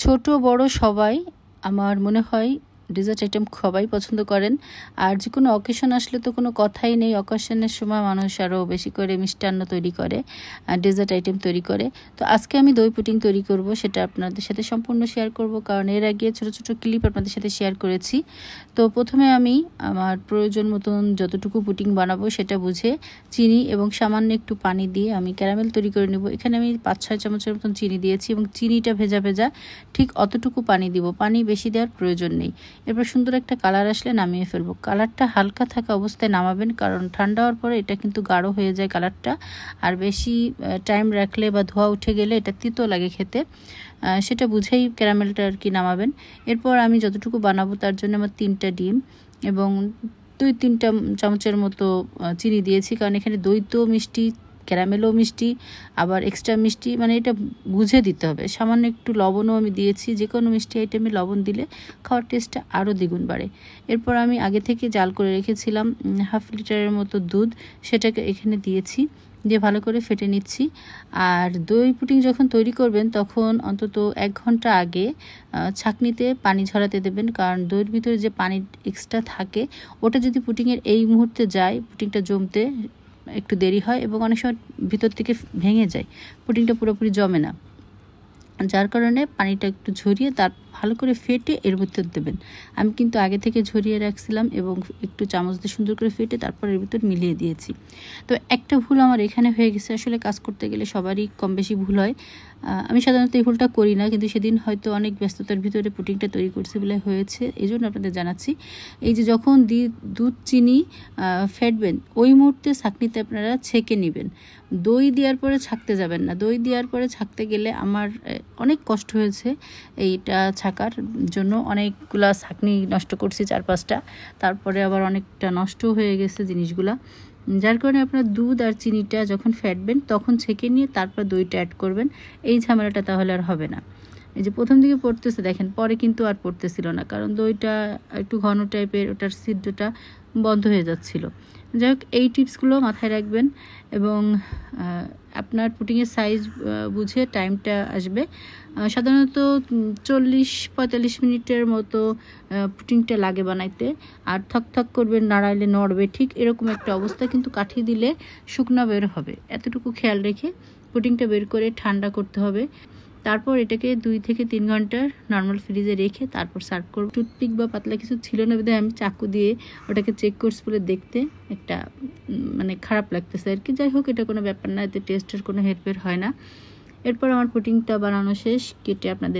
ছোট বড় সবাই আমার মনে হয় ডেজার্ট আইটেম সবাই পছন্দ করেন। আর যে কোনো অকেশন আসলে তো কোনো কথাই নেই, অকেশনের সময় মানুষ আরও বেশি করে মিষ্টান্ন তৈরি করে, ডেজার্ট আইটেম তৈরি করে। তো আজকে আমি দই পুডিং তৈরি করব, সেটা আপনাদের সাথে সম্পূর্ণ শেয়ার করব, কারণ এর আগে ছোট ছোট ক্লিপ আপনাদের সাথে শেয়ার করেছি। তো প্রথমে আমি আমার প্রয়োজন মতন যতটুকু পুডিং বানাবো সেটা বুঝে চিনি এবং সামান্য একটু পানি দিয়ে আমি ক্যারামেল তৈরি করে নেব। এখানে আমি 5-6 চামচের মতন চিনি দিয়েছি এবং চিনিটা ভেজা ভেজা ঠিক অতটুকু পানি দিব, পানি বেশি দেওয়ার প্রয়োজন নেই। এরপর সুন্দর একটা কালার আসলে নামিয়ে ফেলবো। কালারটা হালকা থাকা অবস্থায় নামাবেন, কারণ ঠান্ডা হওয়ার পরে এটা কিন্তু গাঢ় হয়ে যায় কালারটা, আর বেশি টাইম রাখলে বা ধোয়া উঠে গেলে এটা তিতো লাগে খেতে, সেটা বুঝেই ক্যারামেলটা আর কি নামাবেন। এরপর আমি যতটুকু বানাবো তার জন্য আমার 3টা ডিম এবং 2-3 চামচের মতো চিনি দিয়েছি, কারণ এখানে দই তো মিষ্টি, ক্যারামেলও মিষ্টি, আবার এক্সট্রা মিষ্টি, মানে এটা বুঝে দিতে হবে। সামান্য একটু লবণও আমি দিয়েছি, যে কোনো মিষ্টি আইটেমে লবণ দিলে খাওয়ার টেস্টটা আরও দ্বিগুণ বাড়ে। এরপর আমি আগে থেকে জাল করে রেখেছিলাম 1/2 লিটারের মতো দুধ, সেটাকে এখানে দিয়েছি, দিয়ে ভালো করে ফেটে নিচ্ছি। আর দই পুডিং যখন তৈরি করবেন তখন অন্তত 1 ঘন্টা আগে ছাঁকনিতে পানি ঝরাতে দেবেন, কারণ দইয়ের ভিতরে যে পানি এক্সট্রা থাকে ওটা যদি পুডিংয়ের এই মুহূর্তে যায়, পুডিংটা জমতে একটু দেরি হয় এবং অনেক সময় ভিতর থেকে ভেঙে যায়, পুডিংটা পুরোপুরি জমে না। যার কারণে পানিটা একটু ঝরিয়ে তার ভালো করে ফেটে এর ভিতর দেবেন। আমি কিন্তু আগে থেকে ঝরিয়ে রাখছিলাম এবং একটু চামচ দিয়ে সুন্দর করে ফেটে তারপর এর ভিতর মিলিয়ে দিয়েছি। তো একটা ভুল আমার এখানে হয়ে গেছে, আসলে কাজ করতে গেলে সবারই কম বেশি ভুল হয়। আমি সাধারণত এই ভুলটা করি না, কিন্তু সেদিন হয়তো অনেক ব্যস্ততার ভিতরে পুডিংটা তৈরি করছি বলে হয়েছে, এই জন্য আপনাদের জানাচ্ছি। এই যে যখন দুধ চিনি ফেটবেন ওই মুহূর্তে ছাঁকনিতে আপনারা ছেঁকে নেবেন, দই দেওয়ার পরে ছাঁকতে যাবেন না। দই দেওয়ার পরে ছাঁকতে গেলে আমার অনেক কষ্ট হয়েছে, এইটা ছাঁকার জন্য অনেকগুলা ছাঁকনি নষ্ট করছি 4-5টা, তারপরে আবার অনেকটা নষ্ট হয়ে গেছে জিনিসগুলা। যার কারণে আপনার দুধ আর চিনিটা যখন ফেটবেন তখন ছেঁকে নিয়ে তারপর দইটা অ্যাড করবেন, এই ঝামেলাটা তাহলে আর হবে না। এই যে প্রথম দিকে পড়তেছে দেখেন, পরে কিন্তু আর পড়তেছিল না, কারণ দইটা একটু ঘন টাইপের, ওটার সিদ্ধটা বন্ধ হয়ে যাচ্ছিল। যাই হোক, এই টিপসগুলো মাথায় রাখবেন এবং আপনার পুডিংয়ের সাইজ বুঝে টাইমটা আসবে। সাধারণত 40-45 মিনিটের মতো পুডিংটা লাগে বানাইতে, আর থক করবেন, নাড়াইলে নড়বে, ঠিক এরকম একটা অবস্থা, কিন্তু কাঠি দিলে শুকনা বের হবে, এতটুকু খেয়াল রেখে পুডিংটা বের করে ঠান্ডা করতে হবে। তারপর এটাকে 2 থেকে 3 ঘন্টা নর্মাল ফ্রিজে রেখে তারপর সার্ভ করব। টুথপিক বা পাতলা কিছু ছিল না বিধায় আমি চাকু দিয়ে ওটাকে চেক করছি বলে দেখতে একটা মানে খারাপ লাগতেছে আর কি। যাই হোক, এটা কোনো ব্যাপার না, এতে টেস্টের কোনো হেরফের হয় না। এরপর আমার পুডিংটা বানানো শেষ, কেটে আপনাদের